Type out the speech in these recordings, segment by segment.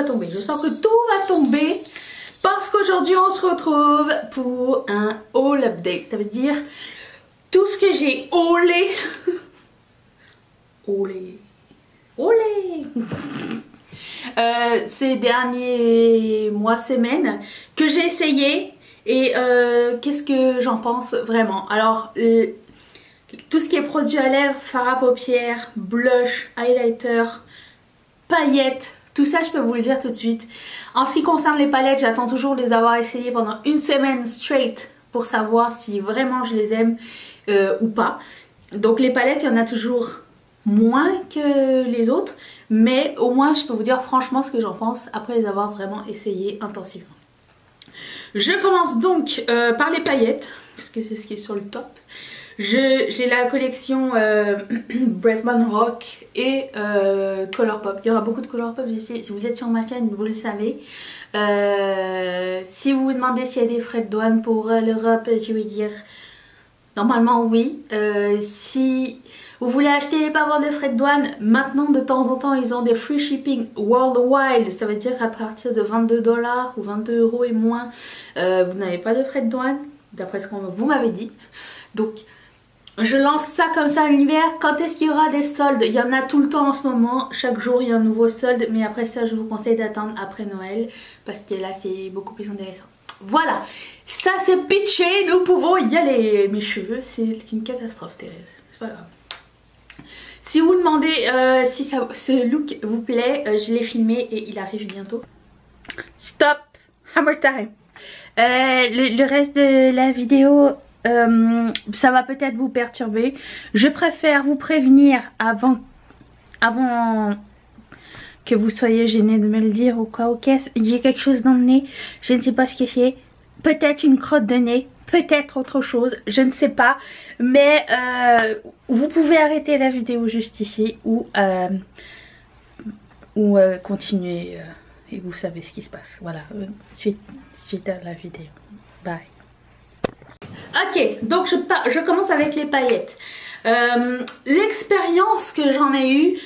va tomber. Je sens que tout va tomber parce qu'aujourd'hui on se retrouve pour un haul update. Ça veut dire tout ce que j'ai haulé. Ces derniers mois, semaines que j'ai essayé et qu'est-ce que j'en pense vraiment. Alors tout ce qui est produit à lèvres, fard à paupières, blush, highlighter, paillettes, tout ça je peux vous le dire tout de suite. En ce qui concerne les palettes, j'attends toujours de les avoir essayées pendant une semaine straight pour savoir si vraiment je les aime ou pas. Donc les palettes, il y en a toujours moins que les autres, mais au moins je peux vous dire franchement ce que j'en pense après les avoir vraiment essayées intensivement. Je commence donc par les paillettes, parce que c'est ce qui est sur le top. J'ai la collection Bretman Rock et Colourpop. Il y aura beaucoup de Colourpop ici. Si vous êtes sur ma chaîne, vous le savez. Si vous vous demandez s'il y a des frais de douane pour l'Europe, je vais dire normalement oui. Si vous voulez acheter et pas avoir de frais de douane, maintenant de temps en temps ils ont des free shipping worldwide. Ça veut dire qu'à partir de 22 $ ou 22 € et moins, vous n'avez pas de frais de douane, d'après ce que vous m'avez dit. Donc je lance ça comme ça à l'hiver. Quand est-ce qu'il y aura des soldes? Il y en a tout le temps en ce moment. Chaque jour il y a un nouveau solde. Mais après ça je vous conseille d'attendre après Noël. Parce que là c'est beaucoup plus intéressant. Voilà. Ça c'est pitché. Nous pouvons y aller. Mes cheveux c'est une catastrophe Thérèse. C'est pas grave. Si vous demandez si ce look vous plaît, je l'ai filmé et il arrive bientôt. Stop. Hammer time. Le reste de la vidéo... ça va peut-être vous perturber. Je préfère vous prévenir avant que vous soyez gêné de me le dire ou quoi. Ok, j'ai quelque chose dans le nez, je ne sais pas ce que c'est. Peut-être une crotte de nez, peut-être autre chose, je ne sais pas. Mais vous pouvez arrêter la vidéo juste ici ou continuer et vous savez ce qui se passe. Voilà, suite à la vidéo. Bye. Ok, donc je commence avec les paillettes. L'expérience que j'en ai eue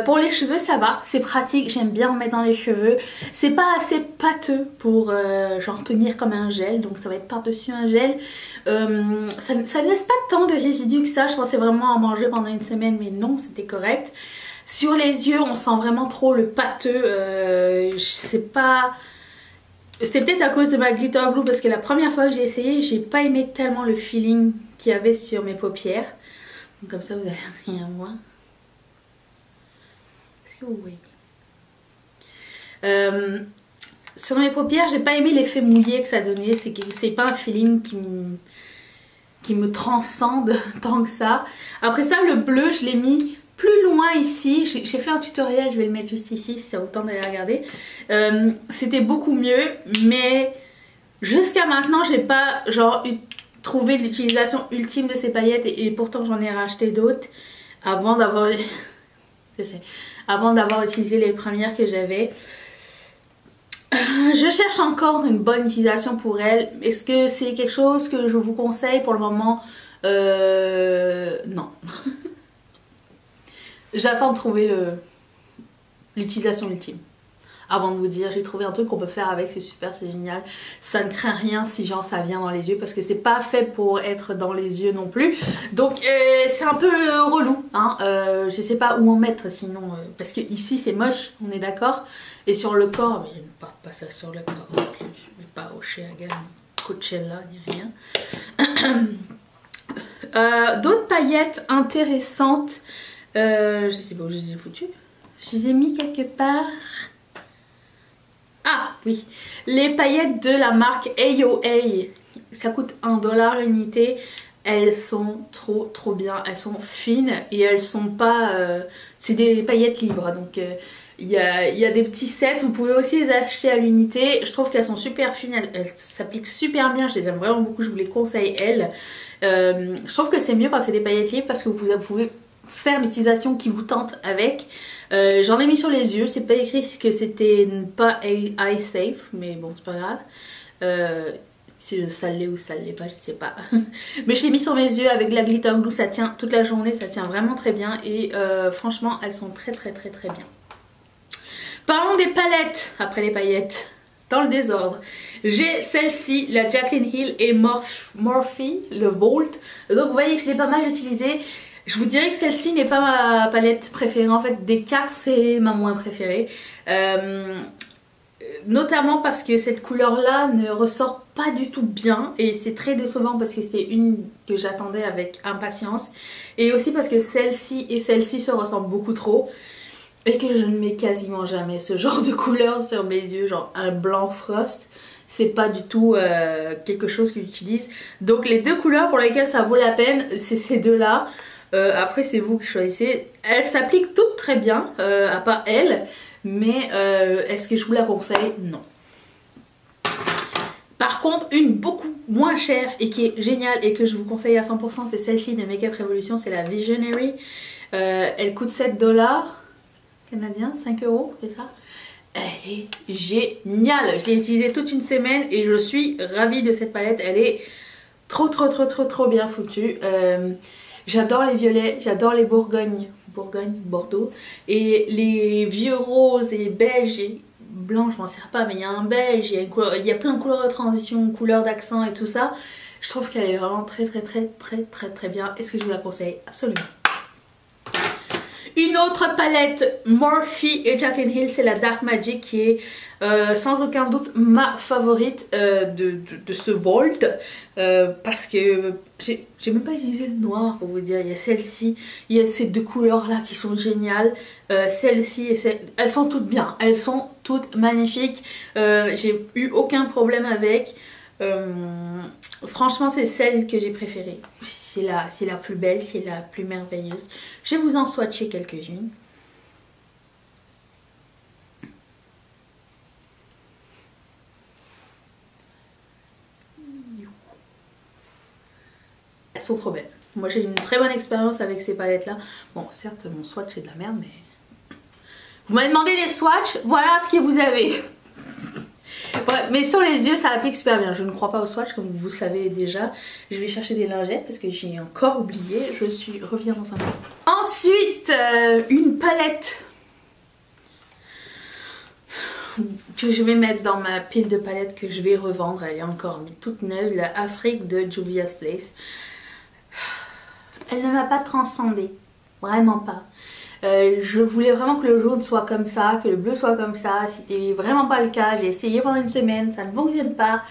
pour les cheveux, ça va, c'est pratique, j'aime bien en mettre dans les cheveux. C'est pas assez pâteux pour genre tenir comme un gel, donc ça va être par-dessus un gel. Ça ne laisse pas tant de résidus que ça, je pensais vraiment en manger pendant une semaine, mais non, c'était correct. Sur les yeux, on sent vraiment trop le pâteux, je sais pas... C'est peut-être à cause de ma glitter glue parce que la première fois que j'ai essayé, j'ai pas aimé tellement le feeling qu'il y avait sur mes paupières. Donc comme ça vous avez rien à voir. Est-ce que vous voyez? Sur mes paupières, j'ai pas aimé l'effet mouillé que ça donnait. C'est pas un feeling qui me transcende tant que ça. Après ça, le bleu, je l'ai mis plus loin ici, j'ai fait un tutoriel, je vais le mettre juste ici si ça vous tente d'aller regarder. C'était beaucoup mieux, mais jusqu'à maintenant j'ai pas genre trouvé l'utilisation ultime de ces paillettes et pourtant j'en ai racheté d'autres avant d'avoir utilisé les premières que j'avais. Je cherche encore une bonne utilisation pour elles. Est-ce que c'est quelque chose que je vous conseille pour le moment? Non. J'attends de trouver l'utilisation ultime avant de vous dire j'ai trouvé un truc qu'on peut faire avec, c'est super, c'est génial. Ça ne craint rien si genre ça vient dans les yeux parce que c'est pas fait pour être dans les yeux non plus. Donc c'est un peu relou hein. Je sais pas où en mettre sinon parce que ici c'est moche, on est d'accord. Et sur le corps, mais je ne porte pas ça sur le corps non plus. Je vais pas au Hagan, Coachella ni rien. D'autres paillettes intéressantes. Je sais pas où je les ai foutues. Je les ai mis quelque part. Ah oui, les paillettes de la marque AOA. Ça coûte 1 $ l'unité. Elles sont trop bien. Elles sont fines et elles sont pas... c'est des paillettes libres. Donc il y a des petits sets. Vous pouvez aussi les acheter à l'unité. Je trouve qu'elles sont super fines. Elles s'appliquent super bien. Je les aime vraiment beaucoup. Je vous les conseille elles. Je trouve que c'est mieux quand c'est des paillettes libres parce que vous pouvez faire l'utilisation qui vous tente avec. J'en ai mis sur les yeux, c'est pas écrit que c'était pas eye safe, mais bon c'est pas grave. Si ça l'est ou ça l'est pas, je sais pas. Mais je l'ai mis sur mes yeux avec de la glitter glue, ça tient toute la journée, ça tient vraiment très bien et franchement elles sont très bien. Parlons des palettes, après les paillettes, dans le désordre. J'ai celle-ci, la Jaclyn Hill et Morphe, le Volt. Donc vous voyez que je l'ai pas mal utilisée. Je vous dirais que celle-ci n'est pas ma palette préférée. En fait, des 4, c'est ma moins préférée. Notamment parce que cette couleur-là ne ressort pas du tout bien. Et c'est très décevant parce que c'était une que j'attendais avec impatience. Et aussi parce que celle-ci et celle-ci se ressemblent beaucoup trop. Et que je ne mets quasiment jamais ce genre de couleur sur mes yeux, genre un blanc frost. C'est pas du tout quelque chose que j'utilise. Donc les deux couleurs pour lesquelles ça vaut la peine, c'est ces deux-là. Après c'est vous qui choisissez. Elles s'appliquent toutes très bien, à part elle. Mais est-ce que je vous la conseille? Non. Par contre, une beaucoup moins chère et qui est géniale et que je vous conseille à 100%, c'est celle-ci de Makeup Revolution, c'est la Visionary. Elle coûte 7 $. Canadien, 5 €, c'est ça? Elle est géniale. Je l'ai utilisée toute une semaine et je suis ravie de cette palette. Elle est trop bien foutue. J'adore les violets, j'adore les Bordeaux. Et les vieux roses et beiges et blancs, je m'en sers pas, mais il y a un beige, il y a plein de couleurs de transition, couleurs d'accent et tout ça. Je trouve qu'elle est vraiment très bien. Est-ce que je vous la conseille? Absolument. Une autre palette Morphe et Jaclyn Hill, c'est la Dark Magic qui est sans aucun doute ma favorite de ce Volt. Parce que j'ai même pas utilisé le noir pour vous dire. Il y a celle-ci, il y a ces deux couleurs là qui sont géniales. Celle-ci et celle, elles sont toutes bien, elles sont toutes magnifiques. J'ai eu aucun problème avec. Franchement c'est celle que j'ai préférée. C'est la plus belle, c'est la plus merveilleuse. Je vais vous en swatcher quelques-unes. Elles sont trop belles. Moi j'ai eu une très bonne expérience avec ces palettes là. Bon certes mon swatch c'est de la merde mais... Vous m'avez demandé des swatchs, voilà ce que vous avez. Ouais, mais sur les yeux ça applique super bien. Je ne crois pas au swatch comme vous savez déjà. Je vais chercher des lingettes parce que j'ai encore oublié. Reviens dans un instant. Ensuite une palette que je vais mettre dans ma pile de palettes que je vais revendre. Elle est encore toute neuve. La Afrique de Juvia's Place. Elle ne m'a pas transcendée. Vraiment pas. Je voulais vraiment que le jaune soit comme ça, que le bleu soit comme ça. C'était vraiment pas le cas. J'ai essayé pendant une semaine, ça ne fonctionne pas.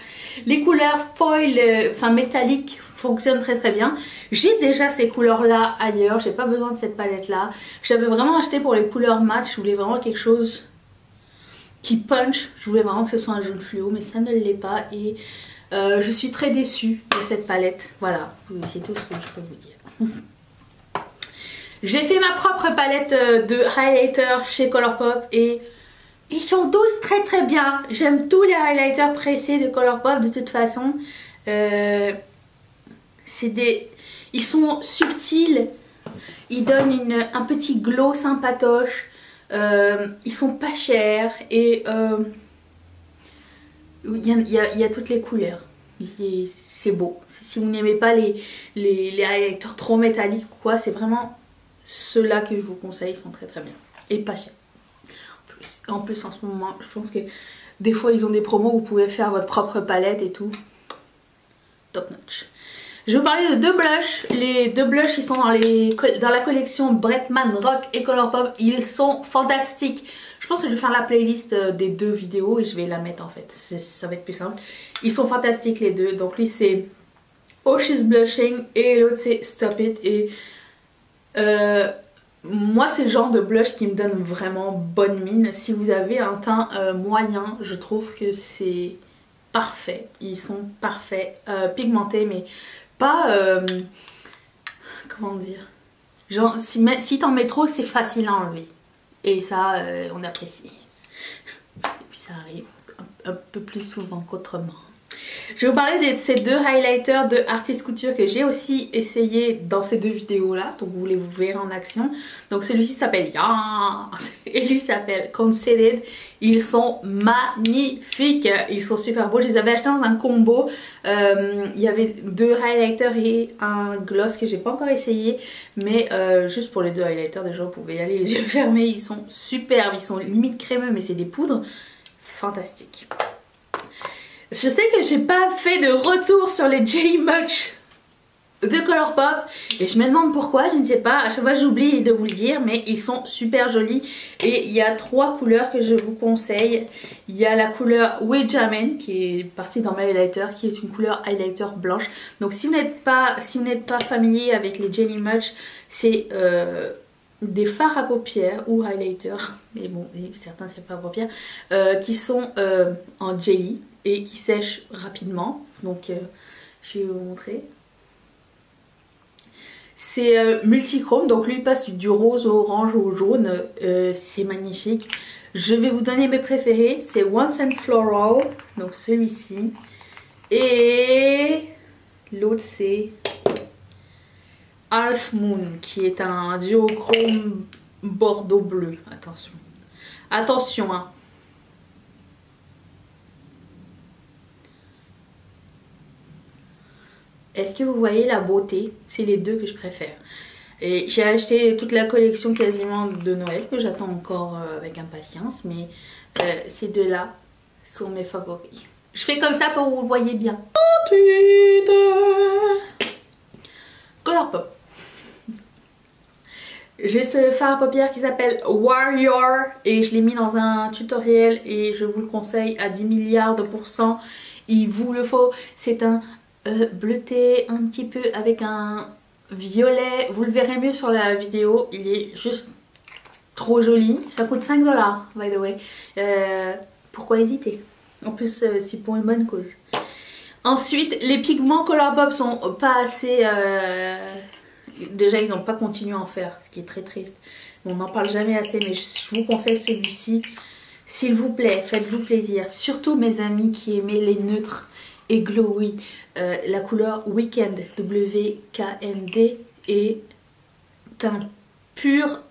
Les couleurs foil, enfin métalliques, fonctionnent très bien. J'ai déjà ces couleurs là ailleurs, j'ai pas besoin de cette palette là. J'avais vraiment acheté pour les couleurs mat, je voulais vraiment quelque chose qui punch. Je voulais vraiment que ce soit un jaune fluo, mais ça ne l'est pas. Et je suis très déçue de cette palette. Voilà, c'est tout ce que je peux vous dire. J'ai fait ma propre palette de highlighter chez Colourpop et ils sont tous très bien. J'aime tous les highlighters pressés de Colourpop de toute façon. Ils sont subtils, ils donnent un petit glow sympatoche. Ils sont pas chers et il y a toutes les couleurs. C'est beau. Si vous n'aimez pas les highlighters trop métalliques ou quoi, c'est vraiment ceux-là que je vous conseille, sont très bien et pas chers. En plus en ce moment je pense que des fois ils ont des promos où vous pouvez faire votre propre palette et tout. Top notch. Je vais vous parler de deux blushs. Les deux blushs ils sont dans la collection Bretman Rock et Colourpop. Ils sont fantastiques. Je pense que je vais faire la playlist des deux vidéos et je vais la mettre en fait. Ça va être plus simple. Ils sont fantastiques les deux. Donc lui c'est Oh She's Blushing et l'autre c'est Stop It. Et moi c'est le genre de blush qui me donne vraiment bonne mine. Si vous avez un teint moyen, je trouve que c'est parfait. Ils sont parfaits, pigmentés mais pas comment dire, genre si t'en mets trop c'est facile à enlever et ça on apprécie. Et puis ça arrive un peu plus souvent qu'autrement. Je vais vous parler de ces deux highlighters de Artist Couture que j'ai aussi essayé dans ces deux vidéos là. Donc vous les verrez en action. Donc celui-ci s'appelle Yeah et lui s'appelle Concealed. Ils sont magnifiques. Ils sont super beaux. Je les avais achetés dans un combo. Il y avait deux highlighters et un gloss que j'ai pas encore essayé. Mais juste pour les deux highlighters déjà vous pouvez y aller les yeux fermés. Ils sont superbes. Ils sont limite crémeux mais c'est des poudres. Fantastique. Je sais que j'ai pas fait de retour sur les Jelly Much de Colourpop et je me demande pourquoi, je ne sais pas, à chaque fois j'oublie de vous le dire, mais ils sont super jolis et il y a trois couleurs que je vous conseille. Il y a la couleur Wedjamin qui est partie dans my highlighter, qui est une couleur highlighter blanche. Donc si vous n'êtes pas familier avec les Jelly Much, c'est des fards à paupières ou highlighter, mais bon, certains c'est fards à paupières, qui sont en jelly et qui sèchent rapidement. Donc je vais vous montrer. C'est multichrome, donc lui il passe du rose au orange au jaune, c'est magnifique. Je vais vous donner mes préférés, c'est Once and Floral, donc celui-ci, et l'autre c'est Half Moon, qui est un duochrome bordeaux bleu. Attention, attention hein. Est-ce que vous voyez la beauté? C'est les deux que je préfère. Et j'ai acheté toute la collection quasiment de Noël que j'attends encore avec impatience. Mais ces deux-là sont mes favoris. Je fais comme ça pour que vous voyez bien. Ensuite, Colourpop. J'ai ce fard à paupières qui s'appelle Warrior et je l'ai mis dans un tutoriel et je vous le conseille à 10 milliards de %. Il vous le faut. C'est un bleuté un petit peu avec un violet. Vous le verrez mieux sur la vidéo. Il est juste trop joli. Ça coûte 5 $, by the way. Pourquoi hésiter? En plus, c'est pour une bonne cause. Ensuite, les pigments Colourpop sont pas assez... Déjà, ils n'ont pas continué à en faire, ce qui est très triste. On n'en parle jamais assez, mais je vous conseille celui-ci. S'il vous plaît, faites-vous plaisir. Surtout mes amis qui aimaient les neutres et glowy. La couleur Weekend, W-K-N-D, est un pur...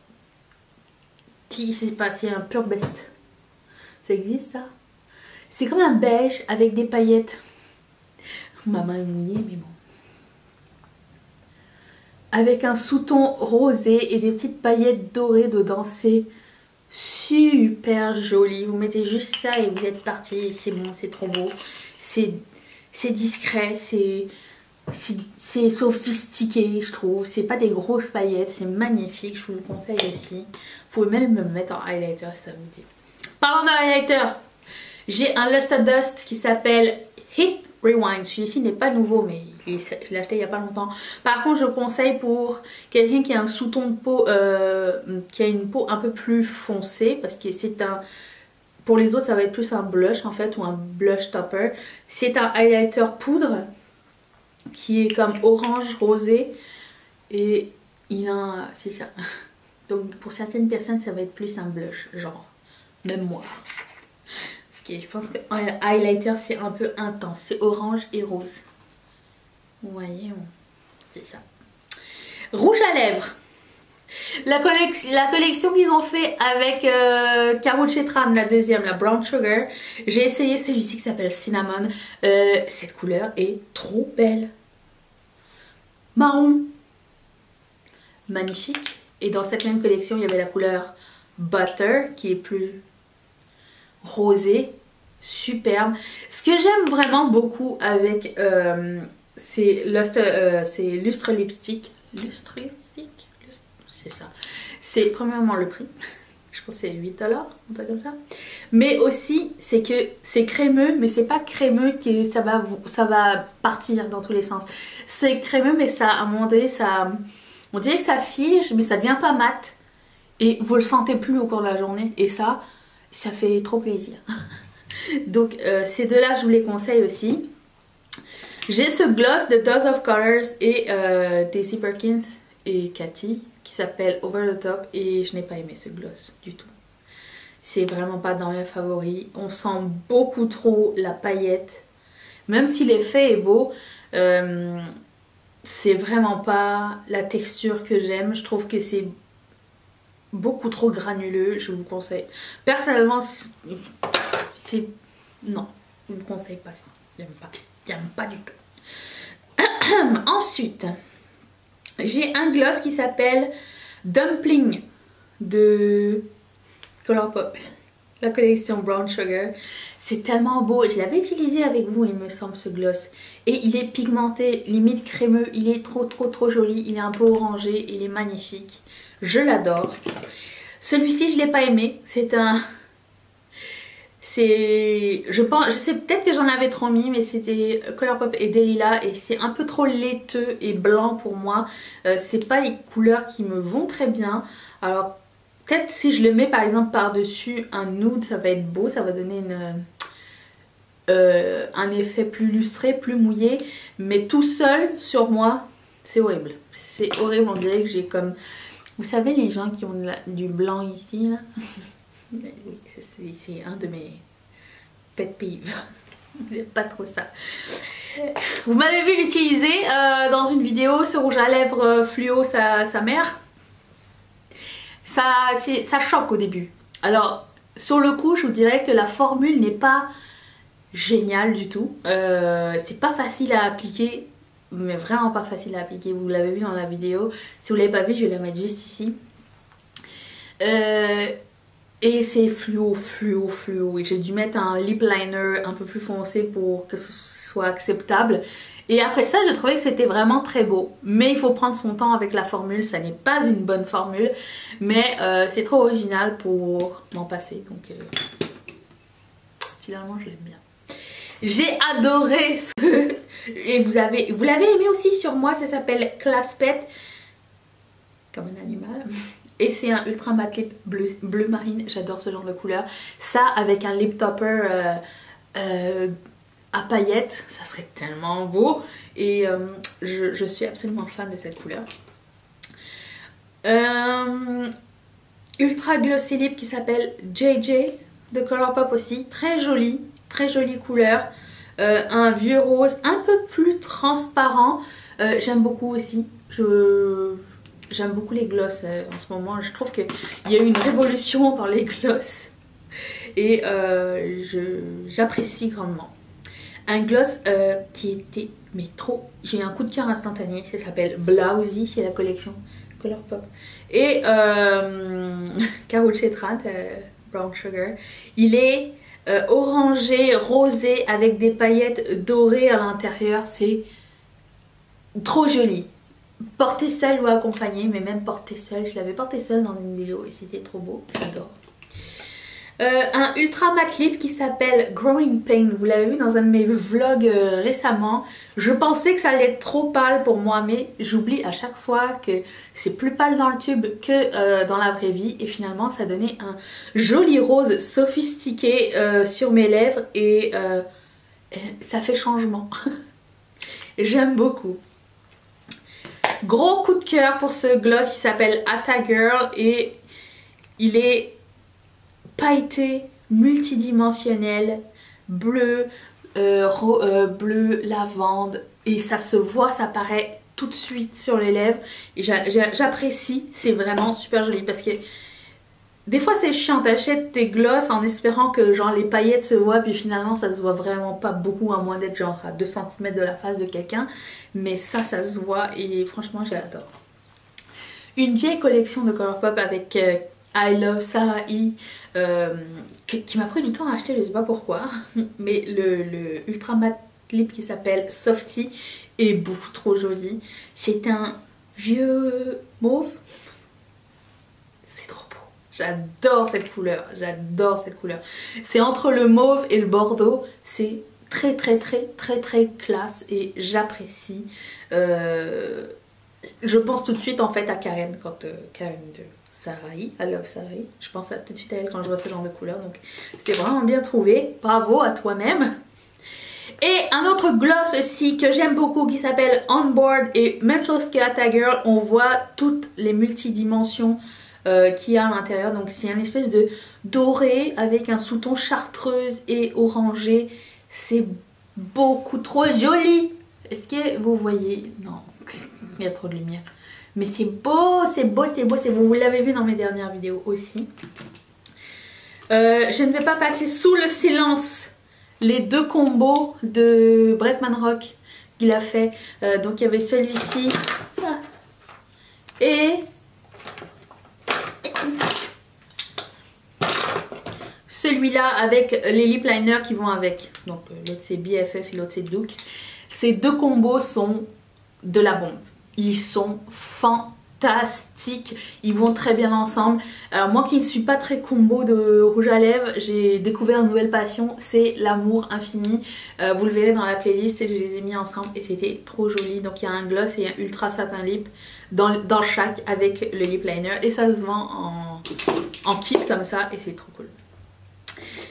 Je sais pas, c'est un pur best. Ça existe ça? C'est comme un beige avec des paillettes. Ma main est mouillée, mais bon. Avec un sous-ton rosé et des petites paillettes dorées dedans. C'est super joli. Vous mettez juste ça et vous êtes parti. C'est bon, c'est trop beau. C'est discret, c'est sophistiqué, je trouve. C'est pas des grosses paillettes, c'est magnifique. Je vous le conseille aussi. Vous pouvez même me mettre en highlighter si ça vous dit. Parlons de highlighter, j'ai un Luster Dust qui s'appelle Hit Rewind. Celui-ci n'est pas nouveau, mais je l'ai acheté il n'y a pas longtemps. Par contre, je conseille pour quelqu'un qui a un sous-ton de peau, qui a une peau un peu plus foncée, parce que c'est un... Pour les autres, ça va être plus un blush en fait, ou un blush topper. C'est un highlighter poudre qui est comme orange rosé. Et il a... c'est ça. Donc pour certaines personnes, ça va être plus un blush, genre. Même moi. Parce que je pense que highlighter, c'est un peu intense. C'est orange et rose. Vous voyez, c'est ça. Rouge à lèvres. La collection qu'ils ont fait avec Karou Chetran, la deuxième, la Brown Sugar. J'ai essayé celui-ci qui s'appelle Cinnamon. Cette couleur est trop belle. Marron. Magnifique. Et dans cette même collection, il y avait la couleur Butter qui est plus rosée. Superbe. Ce que j'aime vraiment beaucoup avec c'est Lustre Lipstick. Lustre Lipstick, c'est ça. C'est premièrement le prix. Je pense que c'est 8 $, un truc comme ça. Mais aussi, c'est que c'est crémeux, mais c'est pas crémeux qui ça va partir dans tous les sens. C'est crémeux, mais ça, à un moment donné, ça, on dirait que ça fige, mais ça devient pas mat. Et vous le sentez plus au cours de la journée. Et ça fait trop plaisir. Donc ces deux-là, je vous les conseille aussi. J'ai ce gloss de Dose of Colors et Daisy Perkins et Cathy qui s'appelle Over the Top et je n'ai pas aimé ce gloss du tout. C'est vraiment pas dans mes favoris. On sent beaucoup trop la paillette. Même si l'effet est beau, c'est vraiment pas la texture que j'aime. Je trouve que c'est beaucoup trop granuleux, je vous conseille. Personnellement, c'est... Non, je ne vous conseille pas ça. J'aime pas du tout. Ensuite, j'ai un gloss qui s'appelle Dumpling de Colourpop, la collection Brown Sugar. C'est tellement beau, je l'avais utilisé avec vous il me semble ce gloss, et il est pigmenté, limite crémeux, il est trop joli, il est un peu orangé, il est magnifique, je l'adore. Celui-ci je l'ai pas aimé, c'est un... je sais peut-être que j'en avais trop mis, mais c'était Colourpop et Delilah et c'est un peu trop laiteux et blanc pour moi. C'est pas les couleurs qui me vont très bien. Alors peut-être si je le mets par exemple par dessus un nude, ça va être beau, ça va donner un effet plus lustré, plus mouillé, mais tout seul sur moi c'est horrible. C'est horrible, on dirait que j'ai comme... Vous savez les gens qui ont du blanc ici là? C'est un de mes pet peeves. J'aime pas trop ça. Vous m'avez vu l'utiliser dans une vidéo, ce rouge à lèvres fluo sa mère. Ça choque au début. Alors sur le coup je vous dirais que la formule n'est pas géniale du tout. C'est pas facile à appliquer, mais vraiment pas facile à appliquer. Vous l'avez vu dans la vidéo. Si vous l'avez pas vu, je vais la mettre juste ici. Et c'est fluo. Et j'ai dû mettre un lip liner un peu plus foncé pour que ce soit acceptable. Et après ça, j'ai trouvé que c'était vraiment très beau. Mais il faut prendre son temps avec la formule. Ça n'est pas une bonne formule. Mais c'est trop original pour m'en passer. Donc finalement, je l'aime bien. J'ai adoré ce... Et vous l'avez aimé aussi sur moi. Ça s'appelle Class Pet. Comme un animal. Et c'est un ultra matte lip bleu marine, j'adore ce genre de couleur. Ça avec un lip topper à paillettes, ça serait tellement beau. Et je suis absolument fan de cette couleur. Ultra glossy lip qui s'appelle JJ de Colourpop aussi, très jolie couleur. Un vieux rose un peu plus transparent, j'aime beaucoup aussi. J'aime beaucoup les gloss en ce moment. Je trouve qu'il y a eu une révolution dans les gloss. Et j'apprécie grandement. Un gloss qui était... Mais trop... J'ai eu un coup de cœur instantané. Ça s'appelle Blousy. C'est la collection Colourpop. Et Carol Chetrat, Brown Sugar. Il est orangé, rosé avec des paillettes dorées à l'intérieur. C'est trop joli. Porté seul ou accompagné, mais même porté seul, je l'avais porté seul dans une vidéo et c'était trop beau, j'adore. Un ultra matte lip qui s'appelle Growing Pain, vous l'avez vu dans un de mes vlogs récemment. Je pensais que ça allait être trop pâle pour moi, mais j'oublie à chaque fois que c'est plus pâle dans le tube que dans la vraie vie. Et finalement ça donnait un joli rose sophistiqué sur mes lèvres et ça fait changement. J'aime beaucoup. Gros coup de cœur pour ce gloss qui s'appelle Atta Girl et il est pailleté, multidimensionnel, bleu, bleu, lavande et ça se voit, ça paraît tout de suite sur les lèvres et j'apprécie, c'est vraiment super joli parce que des fois c'est chiant, t'achètes tes gloss en espérant que genre les paillettes se voient puis finalement ça se voit vraiment pas beaucoup à moins d'être genre à 2 cm de la face de quelqu'un. Mais ça se voit et franchement j'adore. Une vieille collection de Colourpop avec I Love Sarah E. Qui m'a pris du temps à acheter, je sais pas pourquoi. Mais le ultra matte lip qui s'appelle Softy est beaucoup trop joli. C'est un vieux mauve. C'est trop beau. J'adore cette couleur. J'adore cette couleur. C'est entre le mauve et le bordeaux. C'est très classe et j'apprécie. Je pense tout de suite en fait à Karen, quand Karen de Sarah E, I Love Sarah E. Je pense tout de suite à elle quand je vois ce genre de couleur, donc c'était vraiment bien trouvé. Bravo à toi-même. Et un autre gloss aussi que j'aime beaucoup qui s'appelle On Board et même chose que Atta Girl, on voit toutes les multidimensions qu'il y a à l'intérieur. Donc c'est une espèce de doré avec un sous-ton chartreuse et orangé. C'est beaucoup trop joli. Est-ce que vous voyez? Non, il y a trop de lumière. Mais c'est beau, c'est beau, c'est beau, c'est beau. Vous l'avez vu dans mes dernières vidéos aussi. Je ne vais pas passer sous le silence les deux combos de Bresman Rock qu'il a fait. Donc il y avait celui-ci et celui-là avec les lip liners qui vont avec. Donc l'autre c'est BFF et l'autre c'est Dukes. Ces deux combos sont de la bombe. Ils sont fantastiques. Ils vont très bien ensemble. Alors moi qui ne suis pas très combo de rouge à lèvres, j'ai découvert une nouvelle passion. C'est l'amour infini. Vous le verrez dans la playlist. Et je les ai mis ensemble et c'était trop joli. Donc il y a un gloss et un ultra satin lip dans chaque avec le lip liner. Et ça se vend en kit comme ça et c'est trop cool.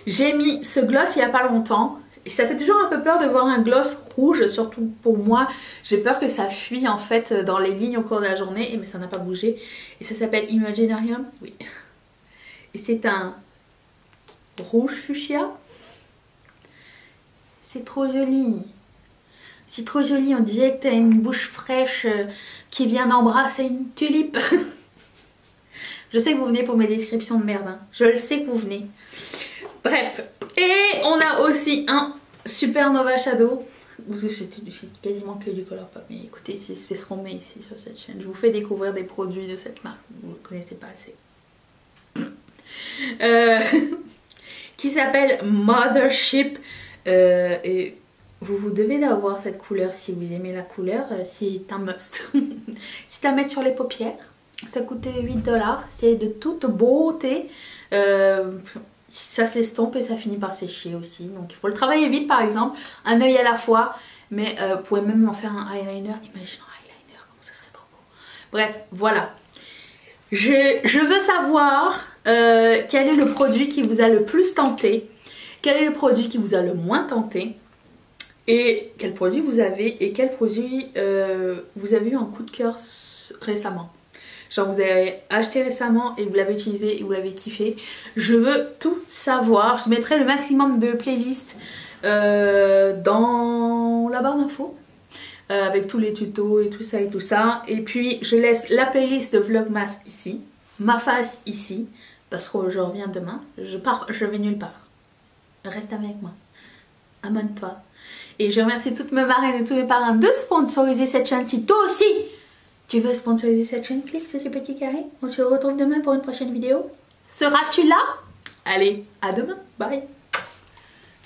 J'ai mis ce gloss il n'y a pas longtemps. Et ça fait toujours un peu peur de voir un gloss rouge, surtout pour moi. J'ai peur que ça fuit en fait dans les lignes au cours de la journée, mais ça n'a pas bougé. Et ça s'appelle Imaginarium, oui. Et c'est un rouge fuchsia. C'est trop joli. C'est trop joli, on dirait que tu as une bouche fraîche qui vient d'embrasser une tulipe. Je sais que vous venez pour mes descriptions de merde, hein. Je le sais que vous venez. Bref, et on a aussi un Supernova Shadow. C'est quasiment que du Colourpop, mais écoutez, c'est ce qu'on met ici sur cette chaîne. Je vous fais découvrir des produits de cette marque, vous ne le connaissez pas assez. Qui s'appelle Mothership. Et vous devez d'avoir cette couleur si vous aimez la couleur, c'est un must. C'est à mettre sur les paupières. Ça coûte 8 $. C'est de toute beauté. Ça s'estompe et ça finit par sécher aussi. Donc il faut le travailler vite par exemple. Un œil à la fois. Mais vous pouvez même en faire un eyeliner. Imagine un eyeliner, comment ça serait trop beau. Bref, voilà. Je veux savoir quel est le produit qui vous a le plus tenté. Quel est le produit qui vous a le moins tenté. Et quel produit vous avez. Et quel produit vous avez eu un coup de cœur récemment. Genre vous avez acheté récemment et vous l'avez utilisé et vous l'avez kiffé. Je veux tout savoir. Je mettrai le maximum de playlists dans la barre d'infos. Avec tous les tutos et tout ça et tout ça. Et puis je laisse la playlist de Vlogmas ici. Ma face ici. Parce que je reviens demain. Je vais nulle part. Reste avec moi. Abonne-toi. Et je remercie toutes mes marraines et tous mes parrains de sponsoriser cette chaîne. Si toi aussi tu veux sponsoriser cette chaîne, clique sur ce petit carré. On se retrouve demain pour une prochaine vidéo. Seras-tu là? Allez, à demain. Bye.